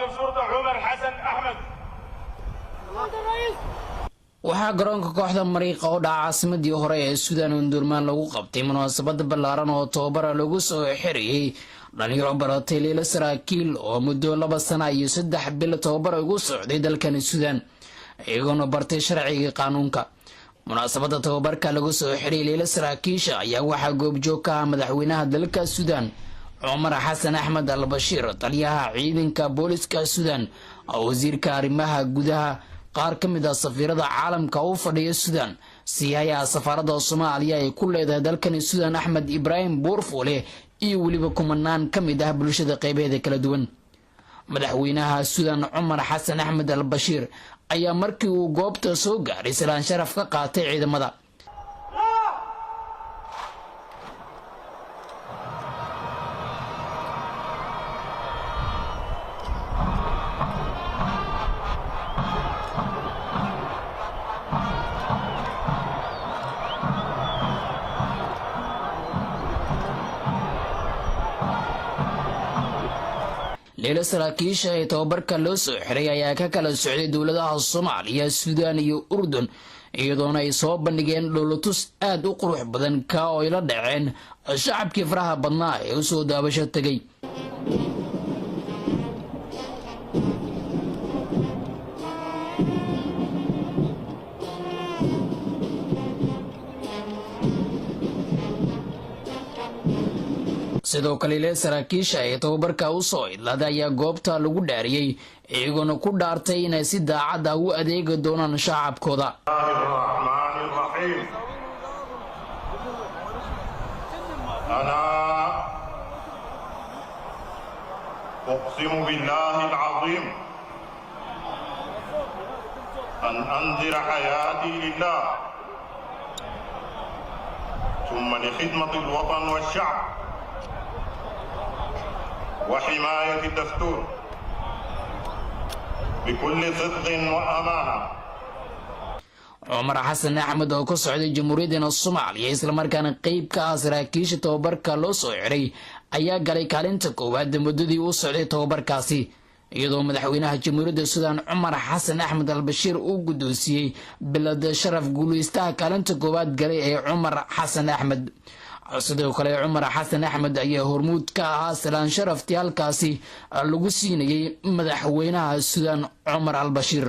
الشرطة عمر حسن أحمد. waxaa garoonka kooxda mariiqa oo dhaca caasimadii hore ee Suudaan undurmaan lagu qabtay munaasabad ballaaran oo tababar lagu soo xiriyay dhalinyaro baratay leela Sariikiil oo muddo 2 sano iyo 3 bil tababar ugu socday dalkan Suudaan iyagoo bartay sharciga qaanuunka. munaasabada tababarka lagu soo xiriyay leela Sariikiisha ayaa waxaa goobjoog ka ah madaxweynaha dalka Suudaan Umar Xasan Axmed al-Bashiir, taliyaha ciidanka booliska Suudaan, wasiirka arrimaha gudaha, qaar ka mid ah safiirada caalamka u fadhiya Suudaan, siyaaya safaarada Soomaaliya ee ku leedahay dalkan Suudaan Axmed Ibrahim Bourfole iyo waliba kumanaan ka mid ah bulshada qaybaheeda kala duwan. madaxweynaha Suudaan Umar Xasan Axmed al-Bashiir ayaa markii uu goobta soo gaaray salaan sharaf ka qaatay ciidamada. leela Sariikiisha ee tababarka loo soo xiray ayaa ka kala socday dowladaha Soomaaliya, Suudaan iyo Urdun, iyadoona ay soo bandhigeen dhowlatus aad u qurux badan ka oo ila dhaceen shacabkii faraha badnaa ee u soo daabasho tagay. sidoo kale leela Sariikiisha ee tababarka u soo idlaaday ayaa goobta lagu dhaariyay iyagoona ku dhaartay inay si daacad ah u adeegi doonaan shacabkooda. أنا أقسم بالله العظيم أن أنذر حياتي لله ثم لخدمة الوطن والشعب وحماية الدستور بكل صدق وأمانة. عمر حسن أحمد oo ka socday Jamhuuriyadda Soomaaliya isla markaana qayb ka ah saraakiisha tababarka loo soo xiray ayaa galay kaalinta koowaad muddadii uu socday tababarkaasi, iyadoo madaxweynaha Jamhuuriyadda Suudaan Umar Xasan Axmed al-Bashiir uu gudoonsiyay bilad sharaf guuleystaha kaalinta koowaad galay ee Umar Xasan Axmed. sidoo kale Umar Xasan Axmed ayaa hormuud ka ahaa salaan sharaftii halkaasi lagu siinayay madaxweynaha Suudaan Umar al-Bashiir.